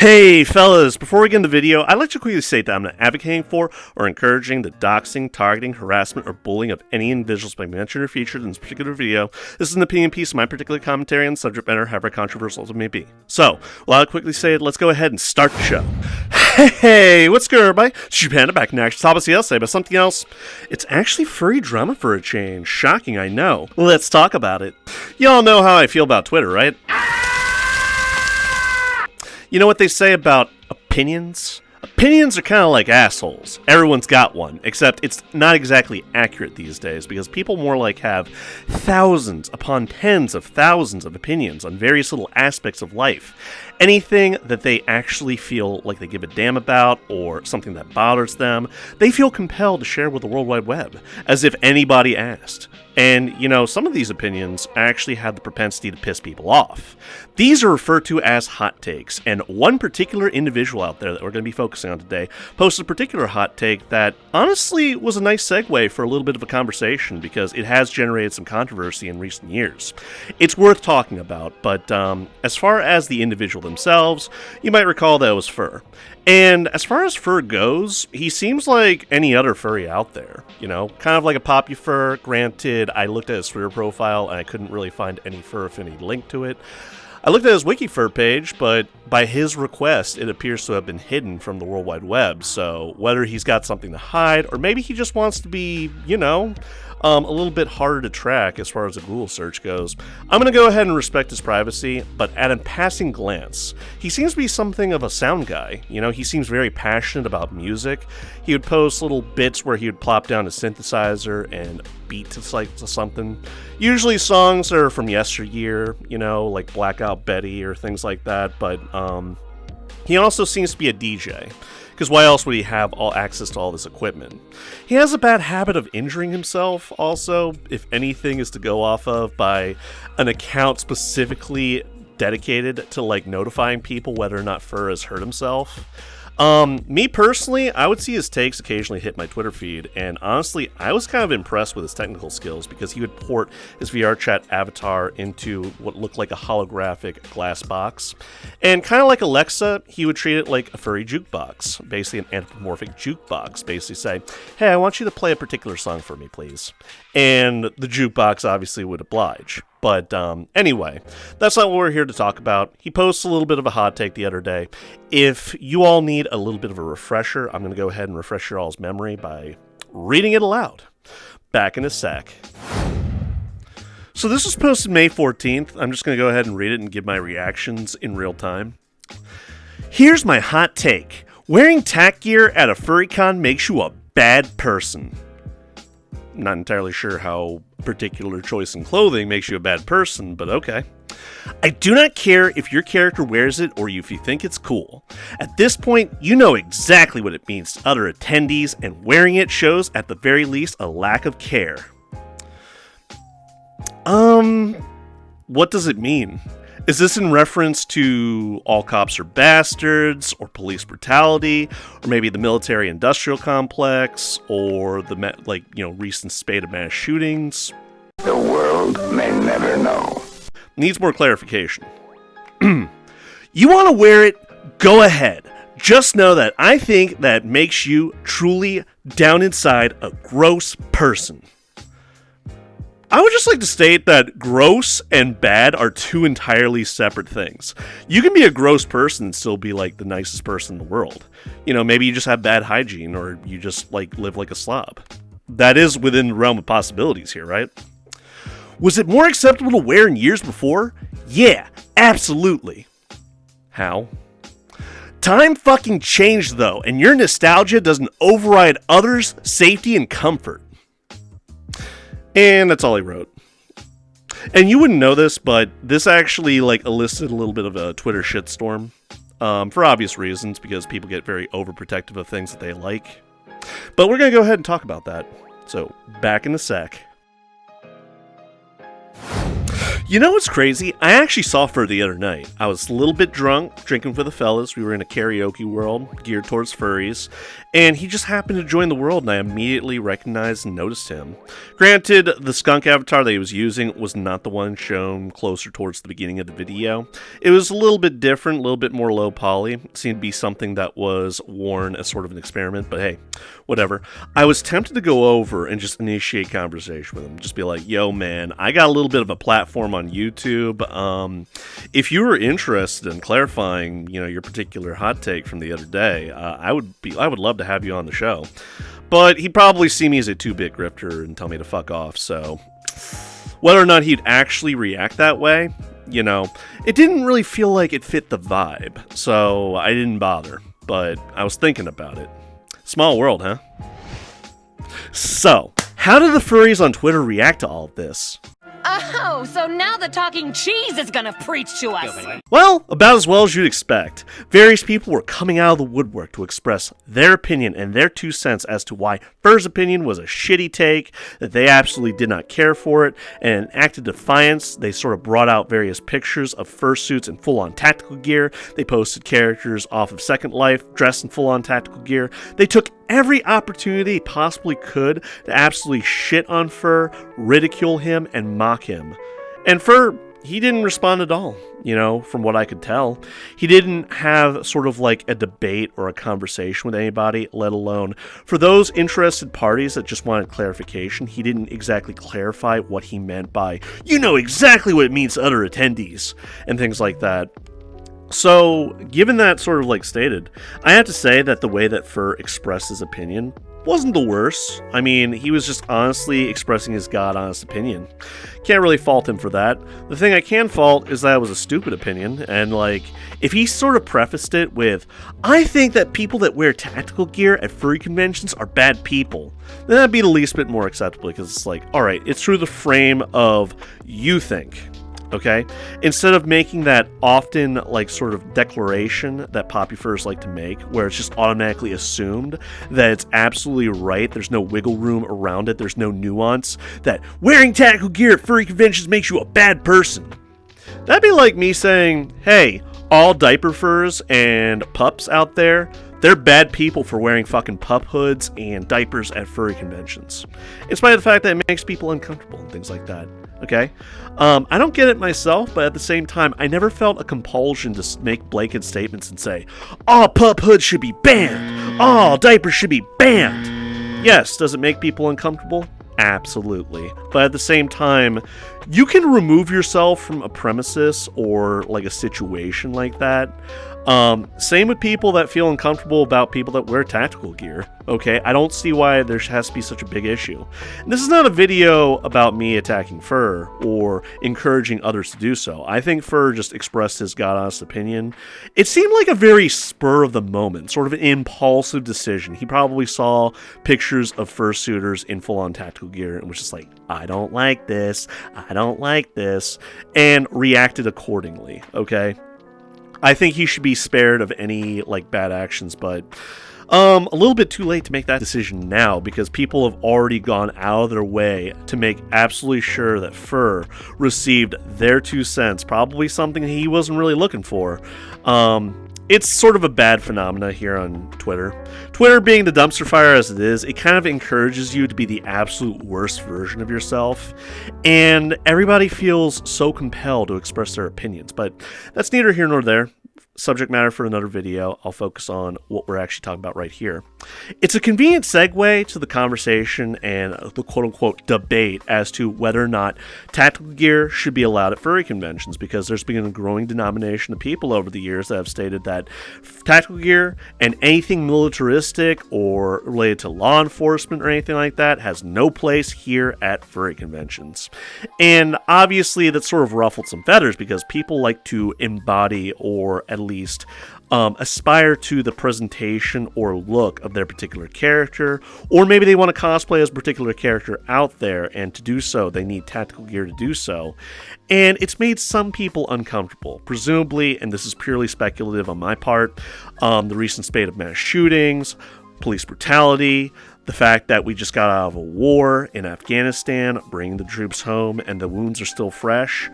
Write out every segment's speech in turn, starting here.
Hey fellas, before we get into the video, I'd like to quickly state that I'm not advocating for or encouraging the doxing, targeting, harassment, or bullying of any individuals by mentioned or featured in this particular video. This is an opinion piece of my particular commentary on the subject matter, however controversial as it may be. So, while I quickly say it, let's go ahead and start the show. Hey, what's good everybody? It's your Panda back in action. Top of the but something else. It's actually furry drama for a change. Shocking, I know. Let's talk about it. Y'all know how I feel about Twitter, right? You know what they say about opinions? Opinions are kind of like assholes. Everyone's got one, except it's not exactly accurate these days because people more like have thousands upon tens of thousands of opinions on various little aspects of life. Anything that they actually feel like they give a damn about or something that bothers them, they feel compelled to share with the World Wide Web, as if anybody asked. And, you know, some of these opinions actually have the propensity to piss people off. These are referred to as hot takes, and one particular individual out there that we're going to be focusing on today posted a particular hot take that honestly was a nice segue for a little bit of a conversation because it has generated some controversy in recent years. It's worth talking about, but as far as the individual themselves, you might recall that it was Firr. And as far as Firr goes, he seems like any other furry out there, you know, kind of like a Pup-Fur. Granted, I looked at his Twitter profile and I couldn't really find any Fur affinity link to it. I looked at his Wikifur page, but by his request, it appears to have been hidden from the World Wide Web, so whether he's got something to hide, or maybe he just wants to be, you know, a little bit harder to track as far as a Google search goes. I'm going to go ahead and respect his privacy, but at a passing glance, he seems to be something of a sound guy. You know, he seems very passionate about music. He would post little bits where he would plop down a synthesizer and beat to something. Usually songs are from yesteryear, you know, like Blackout Betty or things like that, but he also seems to be a DJ. Because why else would he have all access to all this equipment? He has a bad habit of injuring himself also, if anything is to go off of, by an account specifically dedicated to like notifying people whether or not Firr has hurt himself. Me personally, I would see his takes occasionally hit my Twitter feed, and honestly, I was kind of impressed with his technical skills because he would port his VR chat avatar into what looked like a holographic glass box. And kind of like Alexa, he would treat it like a furry jukebox, basically an anthropomorphic jukebox, basically say, hey, I want you to play a particular song for me, please. And the jukebox obviously would oblige. But anyway, that's not what we're here to talk about. He posted a little bit of a hot take the other day. If you all need a little bit of a refresher, I'm going to go ahead and refresh your all's memory by reading it aloud. Back in a sec. So this was posted May 14th. I'm just going to go ahead and read it and give my reactions in real time. Here's my hot take. Wearing tack gear at a furry con makes you a bad person. Not entirely sure how particular choice in clothing makes you a bad person, but okay. I do not care if your character wears it or if you think it's cool. At this point, you know exactly what it means to other attendees, and wearing it shows at the very least a lack of care. What does it mean? Is this in reference to all cops are bastards, or police brutality, or maybe the military-industrial complex, or the recent spate of mass shootings? The world may never know. Needs more clarification. You want to wear it? Go ahead. Just know that I think that makes you truly, down inside, a gross person. I would just like to state that gross and bad are two entirely separate things. You can be a gross person and still be like the nicest person in the world. You know, maybe you just have bad hygiene or you just like live like a slob. That is within the realm of possibilities here, right? Was it more acceptable to wear in years before? Yeah, absolutely. How? Time fucking changed though, and your nostalgia doesn't override others' safety and comfort. And that's all he wrote. And you wouldn't know this, but this actually elicited a little bit of a Twitter shitstorm. For obvious reasons, because people get very overprotective of things that they like. But we're going to go ahead and talk about that. So, back in a sec. You know what's crazy? I actually saw Firr the other night. I was a little bit drunk, drinking for the fellas. We were in a karaoke world geared towards furries, and he just happened to join the world, and I immediately recognized and noticed him. Granted, the skunk avatar that he was using was not the one shown closer towards the beginning of the video. It was a little bit different, a little bit more low poly. It seemed to be something that was worn as sort of an experiment, but hey, whatever. I was tempted to go over and just initiate conversation with him. Just be like, yo man, I got a little bit of a platform on YouTube. If you were interested in clarifying, your particular hot take from the other day, I would love to have you on the show. But he'd probably see me as a 2-bit grifter and tell me to fuck off. So whether or not he'd actually react that way, it didn't really feel like it fit the vibe. So I didn't bother. But I was thinking about it. Small world, huh? So, how did the furries on Twitter react to all of this? Oh, so now the talking cheese is gonna preach to us. Well, about as well as you'd expect. Various people were coming out of the woodwork to express their opinion and their 2 cents as to why Firr's opinion was a shitty take, that they absolutely did not care for it, and in active defiance, they sort of brought out various pictures of fursuits in full-on tactical gear. They posted characters off of Second Life dressed in full-on tactical gear. They took every opportunity possibly could to absolutely shit on Firr, ridicule him, and mock him. And Firr, he didn't respond at all, from what I could tell. He didn't have sort of like a debate or a conversation with anybody, let alone for those interested parties that just wanted clarification. He didn't exactly clarify what he meant by, exactly what it means to other attendees, and things like that. So, given that sort of like stated, I have to say that the way that Firr expressed his opinion wasn't the worst. I mean, he was just honestly expressing his god-honest opinion. Can't really fault him for that. The thing I can fault is that it was a stupid opinion, and if he sort of prefaced it with, I think that people that wear tactical gear at furry conventions are bad people, then that'd be the least bit more acceptable, because it's like, alright, it's through the frame of you think. Okay? Instead of making that often, sort of declaration that poppy-furs like to make, where it's just automatically assumed that it's absolutely right, there's no wiggle room around it, there's no nuance, that wearing tactical gear at furry conventions makes you a bad person. That'd be like me saying, hey, all diaperfurs and pups out there, they're bad people for wearing fucking Pup-Hoods and diapers at furry conventions. In spite of the fact that it makes people uncomfortable and things like that. Okay? I don't get it myself, but at the same time, I never felt a compulsion to make blanket statements and say, all Pup-Hoods should be banned! All diapers should be banned! Yes, does it make people uncomfortable? Absolutely. But at the same time, you can remove yourself from a premises or a situation like that. Same with people that feel uncomfortable about people that wear tactical gear. Okay, I don't see why there has to be such a big issue. And this is not a video about me attacking Firr or encouraging others to do so. I think Firr just expressed his god-honest opinion. It seemed like a very spur of the moment, sort of an impulsive decision. He probably saw pictures of fursuiters in full-on tactical gear and was just like, I don't like this, and reacted accordingly, okay? I think he should be spared of any bad actions, but a little bit too late to make that decision now, because people have already gone out of their way to make absolutely sure that Firr received their 2 cents, probably something he wasn't really looking for. It's sort of a bad phenomena here on Twitter. Twitter being the dumpster fire as it is, it kind of encourages you to be the absolute worst version of yourself, and everybody feels so compelled to express their opinions, but that's neither here nor there. Subject matter for another video. I'll focus on what we're actually talking about right here. It's a convenient segue to the conversation and the quote-unquote debate as to whether or not tactical gear should be allowed at furry conventions, because there's been a growing denomination of people over the years that have stated that tactical gear and anything militaristic or related to law enforcement or anything like that has no place here at furry conventions. And obviously that sort of ruffled some feathers, because people like to embody, or at least aspire to, the presentation or look of their particular character, or maybe they want to cosplay as a particular character out there, and to do so they need tactical gear to do so. And it's made some people uncomfortable, presumably, and this is purely speculative on my part, the recent spate of mass shootings, police brutality, The fact that we just got out of a war in Afghanistan, bringing the troops home, and the wounds are still fresh.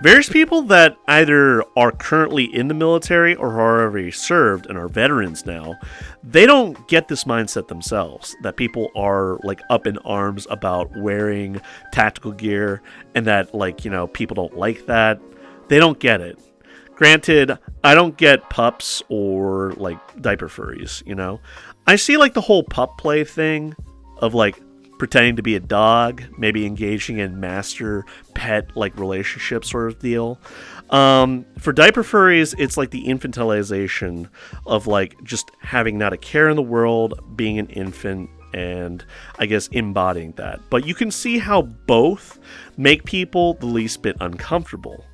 Various people that either are currently in the military or are already served and are veterans now, they don't get this mindset themselves, that people are like up in arms about wearing tactical gear and that people don't like that. They don't get it. Granted, I don't get pups or diaper furries, I see the whole pup play thing of pretending to be a dog, maybe engaging in master pet relationship sort of deal. For diaper furries, it's the infantilization of just having not a care in the world, being an infant, and I guess embodying that. But you can see how both make people the least bit uncomfortable.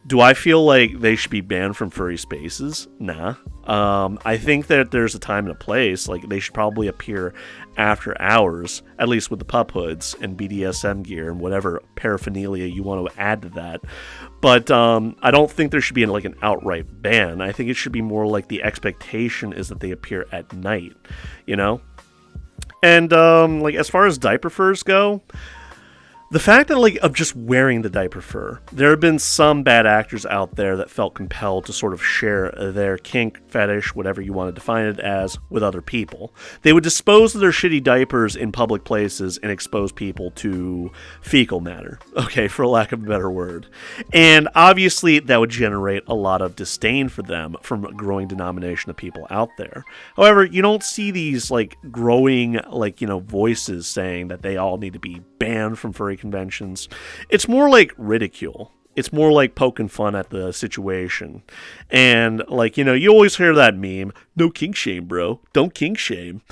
Do I feel like they should be banned from furry spaces? Nah. I think that there's a time and a place. They should probably appear after hours, at least with the Pup-Hoods and BDSM gear and whatever paraphernalia you want to add to that. But I don't think there should be an outright ban. I think it should be more the expectation is that they appear at night, And as far as diaper furs go, the fact that of just wearing the diaper fur, there have been some bad actors out there that felt compelled to sort of share their kink, fetish, whatever you want to define it as, with other people. They would dispose of their shitty diapers in public places and expose people to fecal matter, for lack of a better word. And obviously that would generate a lot of disdain for them from a growing denomination of people out there. However, you don't see these growing voices saying that they all need to be banned from furry conventions. It's more ridicule. It's more poking fun at the situation. And you always hear that meme, no kink shame, bro. Don't kink shame.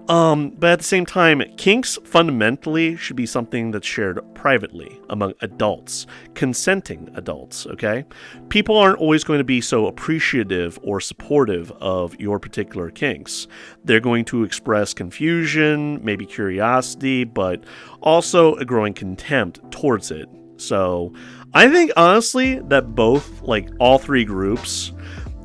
But at the same time, kinks fundamentally should be something that's shared privately among adults, consenting adults, okay? People aren't always going to be so appreciative or supportive of your particular kinks. They're going to express confusion, maybe curiosity, but also a growing contempt towards it. So I think honestly that both all three groups,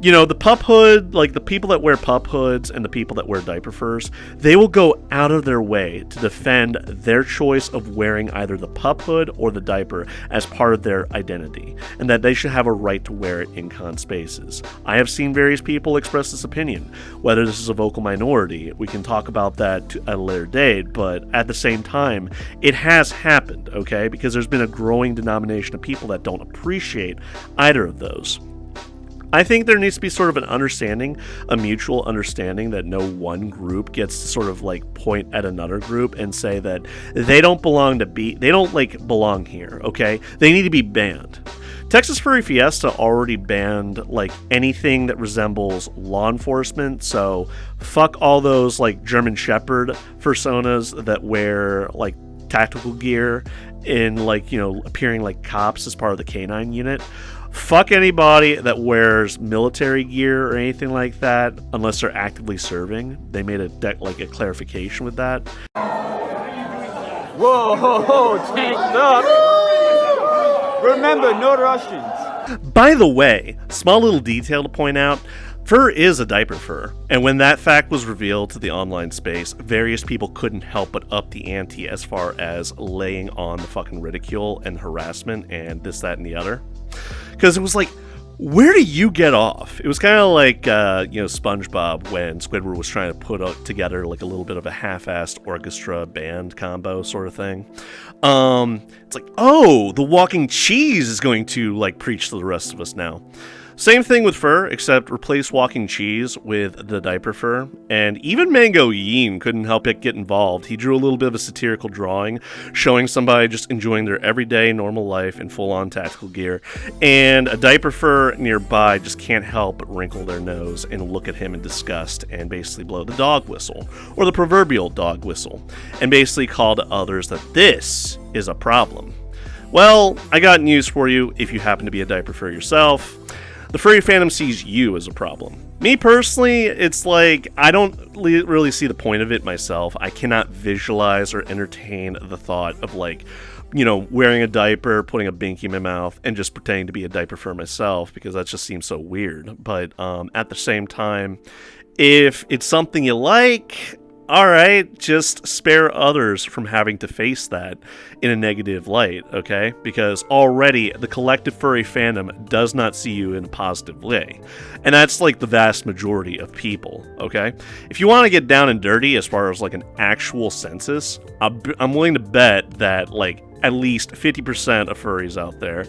the pup hood, the people that wear pup hoods and the people that wear diaper furs, they will go out of their way to defend their choice of wearing either the pup hood or the diaper as part of their identity, and that they should have a right to wear it in con spaces. I have seen various people express this opinion. Whether this is a vocal minority, we can talk about that at a later date, but at the same time, it has happened, okay? Because there's been a growing denomination of people that don't appreciate either of those. I think there needs to be sort of an understanding, a mutual understanding that no one group gets to sort of point at another group and say that they don't belong here, okay? They need to be banned. Texas Furry Fiesta already banned anything that resembles law enforcement, so fuck all those German Shepherd personas that wear tactical gear in appearing like cops as part of the canine unit. Fuck anybody that wears military gear or anything like that unless they're actively serving. They made a clarification with that. Whoa, tanked up. Remember, no Russians. By the way, small little detail to point out, Firr is a diaper fur, and when that fact was revealed to the online space, various people couldn't help but up the ante as far as laying on the fucking ridicule and harassment and this, that, and the other. Because it was where do you get off? It was kind of like, SpongeBob when Squidward was trying to put together a little bit of a half-assed orchestra band combo sort of thing. It's oh, the walking cheese is going to preach to the rest of us now. Same thing with Firr, except replace walking cheese with the diaper fur. And even Mango Yeen couldn't help but get involved. He drew a little bit of a satirical drawing showing somebody just enjoying their everyday normal life in full-on tactical gear. And a diaper fur nearby just can't help but wrinkle their nose and look at him in disgust and basically blow the dog whistle, or the proverbial dog whistle, and basically call to others that this is a problem. Well, I got news for you if you happen to be a diaper fur yourself. The furry fandom sees you as a problem. Me personally, it's I don't really see the point of it myself. I cannot visualize or entertain the thought of wearing a diaper, putting a binky in my mouth, and just pretending to be a diaper fur myself, because that just seems so weird. But at the same time, if it's something you like, alright, just spare others from having to face that in a negative light, okay? Because already the collective furry fandom does not see you in a positive way. And that's like the vast majority of people, okay? If you want to get down and dirty as far as like an actual census, I'm willing to bet that like at least 50% of furries out there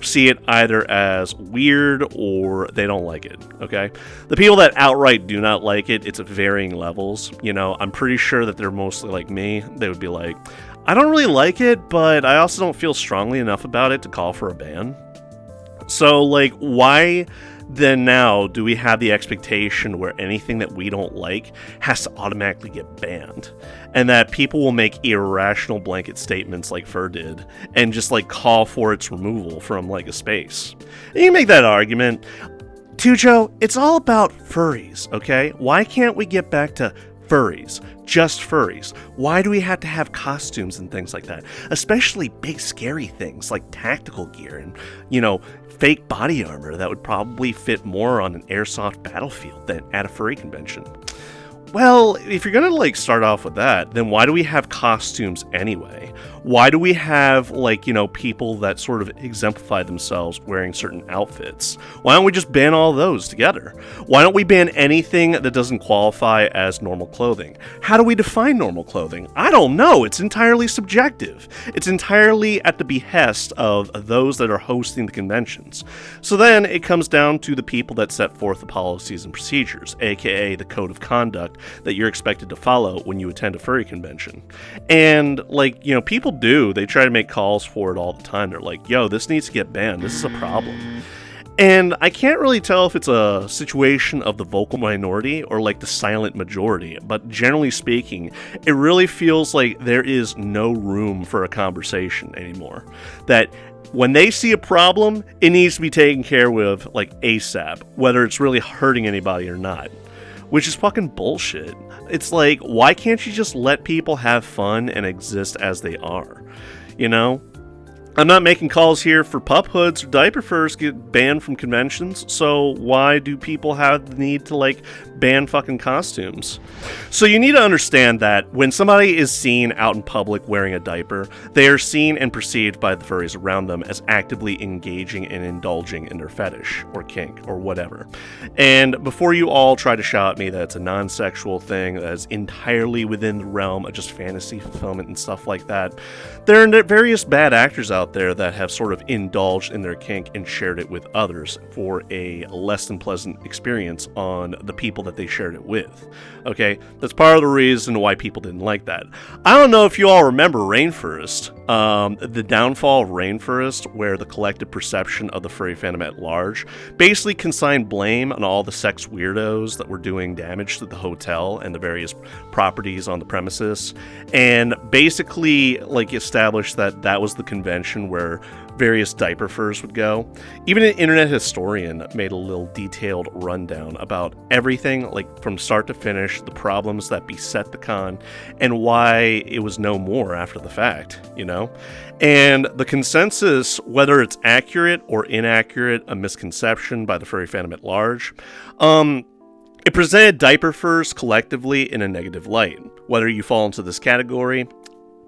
see it either as weird or they don't like it, okay? The people that outright do not like it, it's at varying levels. You know, I'm pretty sure that they're mostly like me. They would be like, I don't really like it, but I also don't feel strongly enough about it to call for a ban. So, like, why then now do we have the expectation where anything that we don't like has to automatically get banned? And that people will make irrational blanket statements like Firr did and just like call for its removal from like a space. And you make that argument. Tujo, it's all about furries, okay? Why can't we get back to furries? Just furries. Why do we have to have costumes and things like that? Especially big scary things like tactical gear and, you know, fake body armor that would probably fit more on an airsoft battlefield than at a furry convention. Well, if you're gonna like start off with that, then why do we have costumes anyway? Why do we have like, you know, people that sort of exemplify themselves wearing certain outfits? Why don't we just ban all those together? Why don't we ban anything that doesn't qualify as normal clothing? How do we define normal clothing? I don't know. It's entirely subjective. It's entirely at the behest of those that are hosting the conventions. So then it comes down to the people that set forth the policies and procedures, aka the code of conduct that you're expected to follow when you attend a furry convention. And like, you know, people they try to make calls for it all the time. They're like, yo, this needs to get banned. This is a problem. And I can't really tell if it's a situation of the vocal minority or like the silent majority, but generally speaking, it really feels like there is no room for a conversation anymore. That when they see a problem, it needs to be taken care of like ASAP, whether it's really hurting anybody or not. Which is fucking bullshit. It's like, why can't you just let people have fun and exist as they are? You know? I'm not making calls here for Pup-Hoods or diaperfurs get banned from conventions, so why do people have the need to, like, ban fucking costumes? So you need to understand that when somebody is seen out in public wearing a diaper, they are seen and perceived by the furries around them as actively engaging and indulging in their fetish, or kink, or whatever. And before you all try to shout at me that it's a non-sexual thing that is entirely within the realm of just fantasy fulfillment and stuff like that, there are various bad actors out there that have sort of indulged in their kink and shared it with others for a less than pleasant experience on the people that they shared it with. Okay, that's part of the reason why people didn't like that. I don't know if you all remember Rainforest, the downfall of Rainforest, where the collective perception of the furry fandom at large basically consigned blame on all the sex weirdos that were doing damage to the hotel and the various properties on the premises, and basically like established that that was the convention where various diaperfurs would go. Even an internet historian made a little detailed rundown about everything, like from start to finish, the problems that beset the con, and why it was no more after the fact, you know? And the consensus, whether it's accurate or inaccurate, a misconception by the furry fandom at large, it presented diaperfurs collectively in a negative light. Whether you fall into this category,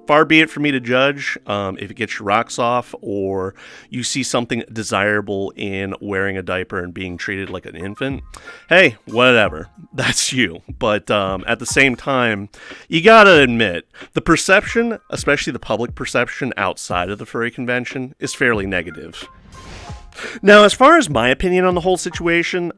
far be it for me to judge if it gets your rocks off or you see something desirable in wearing a diaper and being treated like an infant. Hey, whatever. That's you. But at the same time, you gotta admit, the perception, especially the public perception outside of the furry convention, is fairly negative. Now, as far as my opinion on the whole situation,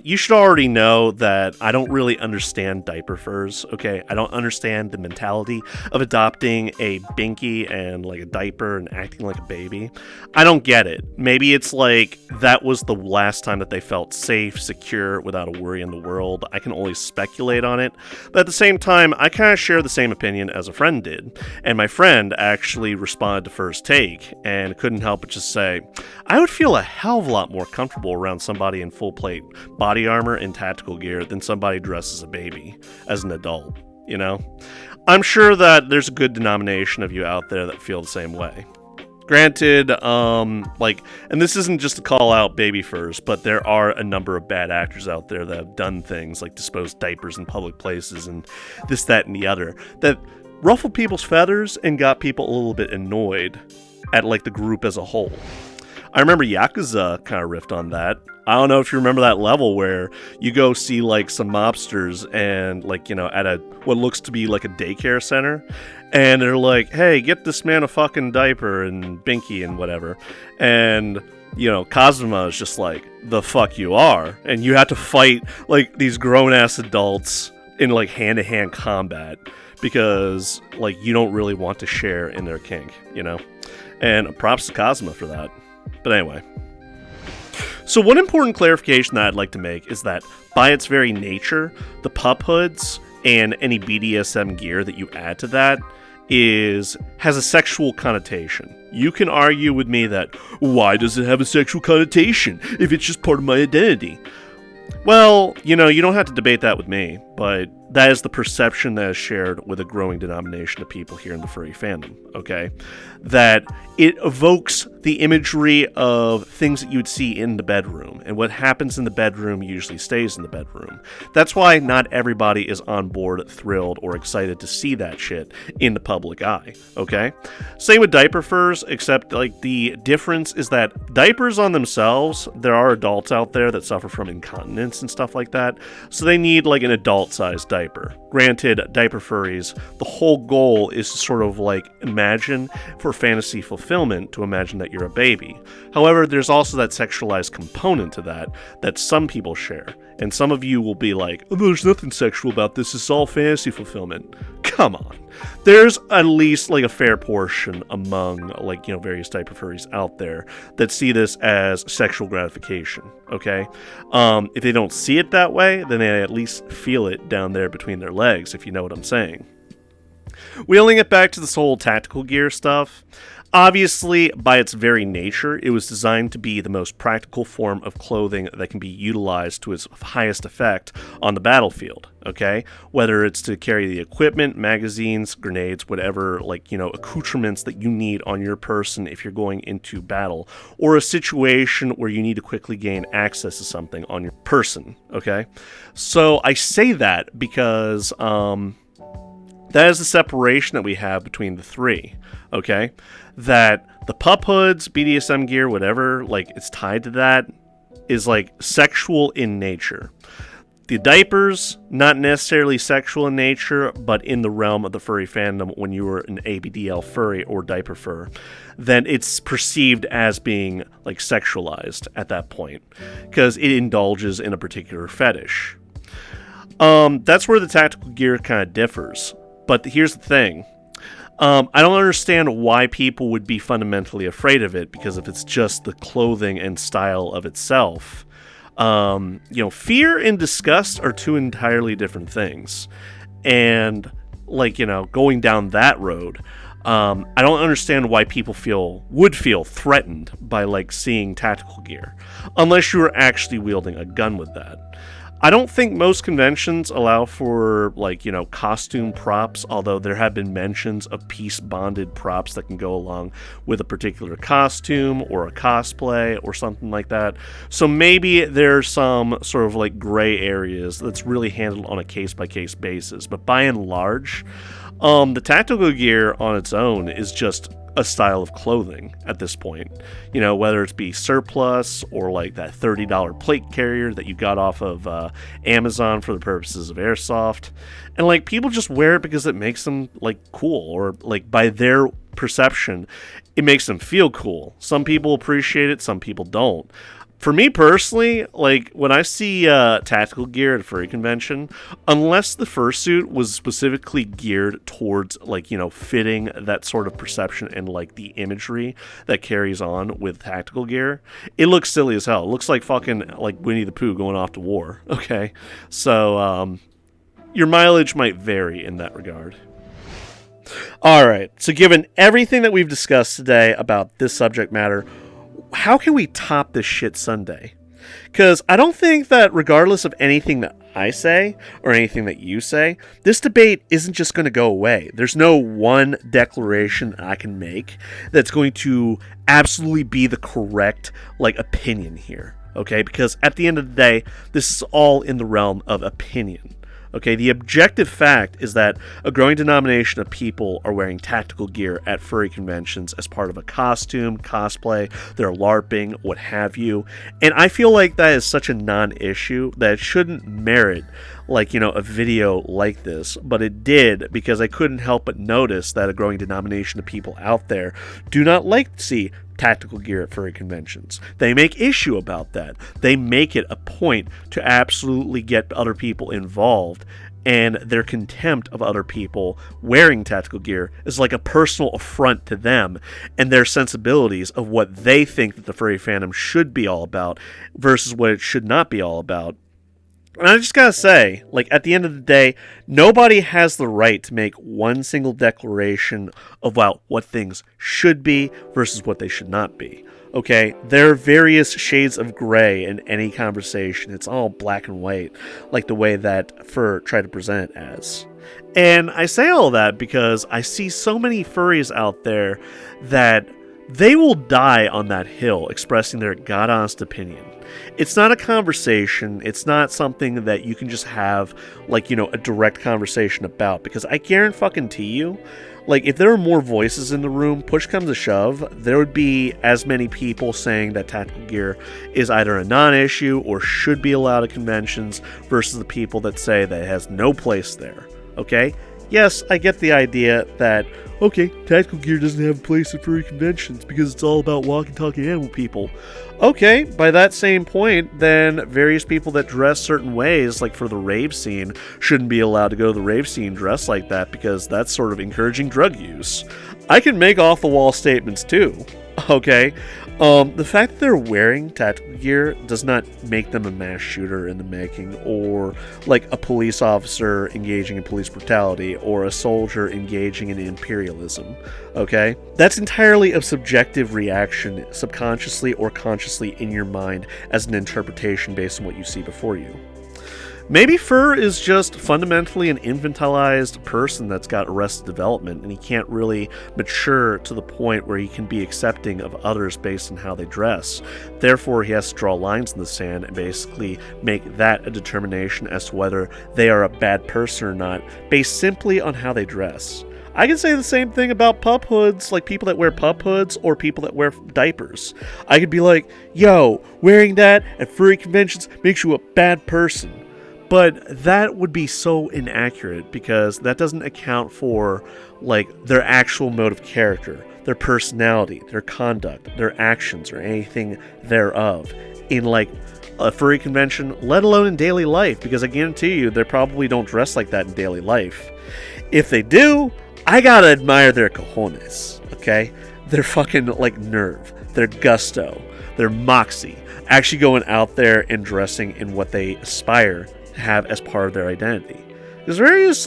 you should already know that I don't really understand diaperfurs, okay? I don't understand the mentality of adopting a binky and like a diaper and acting like a baby. I don't get it. Maybe it's like that was the last time that they felt safe, secure, without a worry in the world. I can only speculate on it. But at the same time, I kind of share the same opinion as a friend did. And my friend actually responded to First Take and couldn't help but just say, I would feel a hell of a lot more comfortable around somebody in full plate body armor and tactical gear than somebody dressed as a baby, as an adult, you know? I'm sure that there's a good denomination of you out there that feel the same way. Granted, and this isn't just to call out baby furs, but there are a number of bad actors out there that have done things like disposed diapers in public places and this, that, and the other that ruffled people's feathers and got people a little bit annoyed at like the group as a whole. I remember Yakuza kind of riffed on that. I don't know if you remember that level where you go see like some mobsters and like, you know, at a what looks to be like a daycare center, and they're like, hey, get this man a fucking diaper and binky and whatever. And, you know, Kazuma is just like, the fuck you are. And you have to fight like these grown-ass adults in like hand-to-hand combat because like you don't really want to share in their kink, you know? And props to Kazuma for that. But anyway. So one important clarification that I'd like to make is that by its very nature, the Pup-Hoods and any BDSM gear that you add to that has a sexual connotation. You can argue with me that, why does it have a sexual connotation if it's just part of my identity? Well, you know, you don't have to debate that with me, but that is the perception that is shared with a growing denomination of people here in the furry fandom, okay? That it evokes the imagery of things that you would see in the bedroom, and what happens in the bedroom usually stays in the bedroom. That's why not everybody is on board, thrilled, or excited to see that shit in the public eye, okay? Same with diaperfurs, except like the difference is that diapers on themselves, there are adults out there that suffer from incontinence and stuff like that, so they need like an adult-sized diaper. Granted, diaper furries, the whole goal is to sort of like imagine for fantasy fulfillment to imagine that you're a baby. However, there's also that sexualized component to that some people share. And some of you will be like, oh, there's nothing sexual about this, it's all fantasy fulfillment. Come on. There's at least like a fair portion among like, you know, various diaper furries out there that see this as sexual gratification, okay? If they don't see it that way, then they at least feel it down there between their legs, if you know what I'm saying. Wheeling it back to this whole tactical gear stuff, obviously, by its very nature, it was designed to be the most practical form of clothing that can be utilized to its highest effect on the battlefield, okay? Whether it's to carry the equipment, magazines, grenades, whatever, like, you know, accoutrements that you need on your person if you're going into battle, or a situation where you need to quickly gain access to something on your person, okay? So I say that because, that is the separation that we have between the three, okay? That the Pup-Hoods, BDSM gear, whatever, like, it's tied to that, is, like, sexual in nature. The diapers, not necessarily sexual in nature, but in the realm of the furry fandom, when you were an ABDL furry or diaper fur, then it's perceived as being, like, sexualized at that point, because it indulges in a particular fetish. That's where the tactical gear kind of differs. But here's the thing. I don't understand why people would be fundamentally afraid of it, because if it's just the clothing and style of itself, you know, fear and disgust are two entirely different things. And, like, you know, going down that road, I don't understand why people would feel threatened by, like, seeing tactical gear, unless you were actually wielding a gun with that. I don't think most conventions allow for, like, you know, costume props, although there have been mentions of piece-bonded props that can go along with a particular costume or a cosplay or something like that. So maybe there's some sort of, like, gray areas that's really handled on a case-by-case basis. But by and large, the tactical gear on its own is just a style of clothing at this point. You know, whether it be surplus or like that $30 plate carrier that you got off of Amazon for the purposes of airsoft. And like people just wear it because it makes them like cool, or like by their perception, it makes them feel cool. Some people appreciate it, some people don't. For me personally, like, when I see tactical gear at a furry convention, unless the fursuit was specifically geared towards, like, you know, fitting that sort of perception and, like, the imagery that carries on with tactical gear, it looks silly as hell. It looks like fucking, like, Winnie the Pooh going off to war, okay? So, your mileage might vary in that regard. Alright, so given everything that we've discussed today about this subject matter, how can we top this shit Sunday? Because I don't think that regardless of anything that I say or anything that you say, this debate isn't just going to go away. There's no one declaration I can make that's going to absolutely be the correct, opinion here. Okay? Because at the end of the day, this is all in the realm of opinion. Okay, the objective fact is that a growing denomination of people are wearing tactical gear at furry conventions as part of a costume, cosplay, they're LARPing, what have you. And I feel like that is such a non-issue that it shouldn't merit, a video like this. But it did, because I couldn't help but notice that a growing denomination of people out there do not like to see tactical gear at furry conventions. They make issue about that. They make it a point to absolutely get other people involved, and their contempt of other people wearing tactical gear is like a personal affront to them and their sensibilities of what they think that the furry fandom should be all about versus what it should not be all about. And I just gotta say, at the end of the day, nobody has the right to make one single declaration about what things should be versus what they should not be. Okay? There are various shades of gray in any conversation. It's all black and white, like the way that Firr tried to present it as. And I say all that because I see so many furries out there that they will die on that hill expressing their god-honest opinion. It's not a conversation. It's not something that you can just have, a direct conversation about. Because I guarantee you, if there were more voices in the room, push comes to shove, there would be as many people saying that tactical gear is either a non-issue or should be allowed at conventions versus the people that say that it has no place there. Okay? Yes, I get the idea that, okay, tactical gear doesn't have a place at furry conventions because it's all about walking, talking animal people. Okay, by that same point, then various people that dress certain ways, like for the rave scene, shouldn't be allowed to go to the rave scene dressed like that because that's sort of encouraging drug use. I can make off-the-wall statements too. Okay, the fact that they're wearing tactical gear does not make them a mass shooter in the making, or a police officer engaging in police brutality, or a soldier engaging in imperialism. Okay, that's entirely a subjective reaction, subconsciously or consciously in your mind as an interpretation based on what you see before you. Maybe Firr is just fundamentally an infantilized person that's got arrested development, and he can't really mature to the point where he can be accepting of others based on how they dress. Therefore, he has to draw lines in the sand and basically make that a determination as to whether they are a bad person or not, based simply on how they dress. I can say the same thing about Pup-Hoods, people that wear Pup-Hoods or people that wear diapers. I could be like, yo, wearing that at furry conventions makes you a bad person. But that would be so inaccurate because that doesn't account for, their actual mode of character, their personality, their conduct, their actions, or anything thereof in, a furry convention, let alone in daily life, because I guarantee you they probably don't dress like that in daily life. If they do, I gotta admire their cojones, okay? Their fucking, nerve, their gusto, their moxie, actually going out there and dressing in what they aspire have as part of their identity. Because various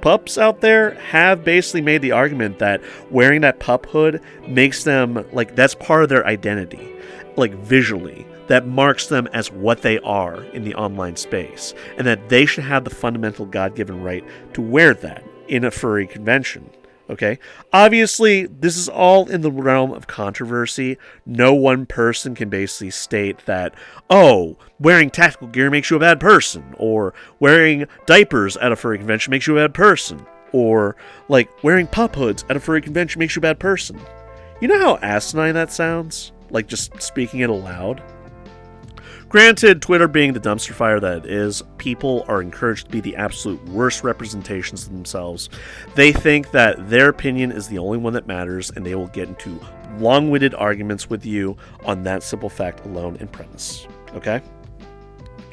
pups out there have basically made the argument that wearing that pup hood makes them, that's part of their identity, visually, that marks them as what they are in the online space, and that they should have the fundamental God-given right to wear that in a furry convention. Okay? Obviously, this is all in the realm of controversy. No one person can basically state that, oh, wearing tactical gear makes you a bad person, or wearing diapers at a furry convention makes you a bad person, or, wearing Pup-Hoods at a furry convention makes you a bad person. You know how asinine that sounds? Just speaking it aloud? Granted, Twitter being the dumpster fire that it is, people are encouraged to be the absolute worst representations of themselves. They think that their opinion is the only one that matters, and they will get into long-winded arguments with you on that simple fact alone and premise. Okay?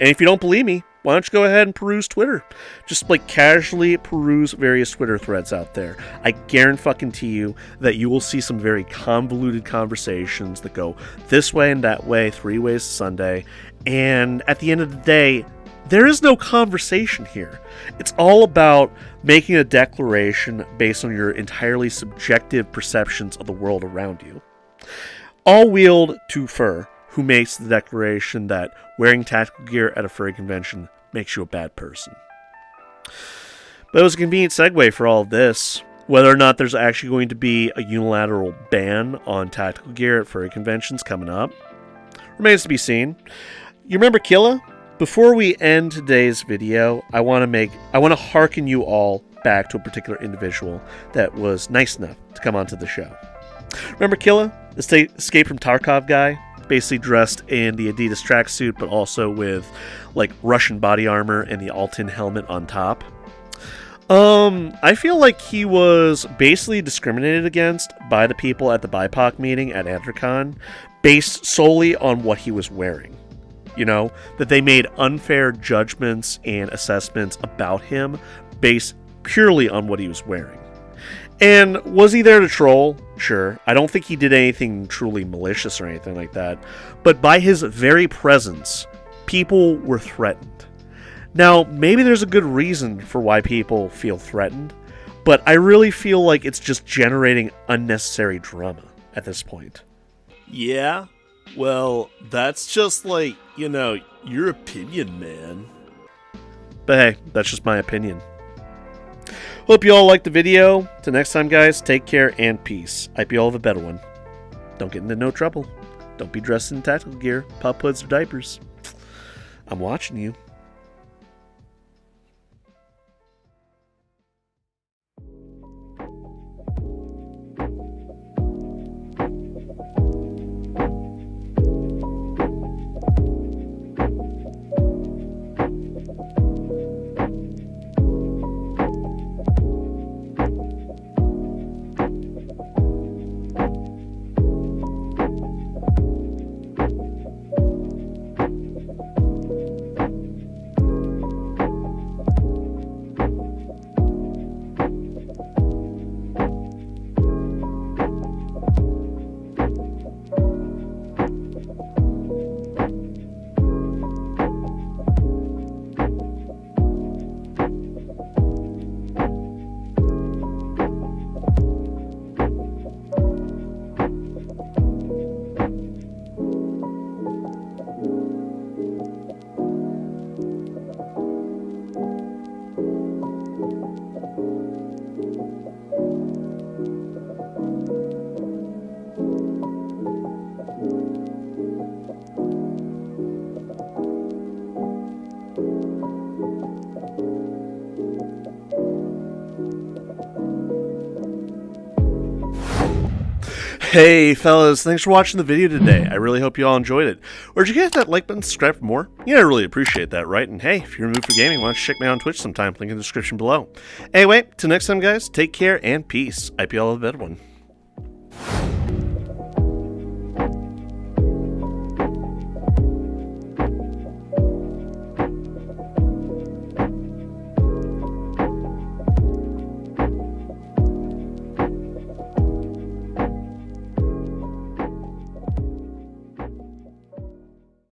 And if you don't believe me, why don't you go ahead and peruse Twitter? Just casually peruse various Twitter threads out there. I guarantee you that you will see some very convoluted conversations that go this way and that way, 3 ways to Sunday. And at the end of the day, there is no conversation here. It's all about making a declaration based on your entirely subjective perceptions of the world around you. All wheeled to Firr, who makes the declaration that wearing tactical gear at a furry convention makes you a bad person. But it was a convenient segue for all of this. Whether or not there's actually going to be a unilateral ban on tactical gear at furry conventions coming up remains to be seen. You remember Killa? Before we end today's video, I want to hearken you all back to a particular individual that was nice enough to come onto the show. Remember Killa? The Escape from Tarkov guy? Basically dressed in the Adidas tracksuit, but also with like Russian body armor and the Altin helmet on top. I feel like he was basically discriminated against by the people at the BIPOC meeting at Antracon based solely on what he was wearing. You know, that they made unfair judgments and assessments about him based purely on what he was wearing. And was he there to troll? Sure. I don't think he did anything truly malicious or anything like that. But by his very presence, people were threatened. Now, maybe there's a good reason for why people feel threatened, but I really feel like it's just generating unnecessary drama at this point. Yeah? Well, that's just like, you know, your opinion, man. But hey, that's just my opinion. Hope you all liked the video. Till next time, guys, take care and peace. I hope you all have a better one. Don't get into no trouble. Don't be dressed in tactical gear, Pup-Hoods, or diapers. I'm watching you. Hey fellas, thanks for watching the video today. I really hope you all enjoyed it. Or did you get that like button, subscribe for more? Yeah, I really appreciate that, right? And hey, if you're in the mood for gaming, why don't you check me out on Twitch sometime, link in the description below. Anyway, till next time guys, take care and peace. I hope you all have a better one.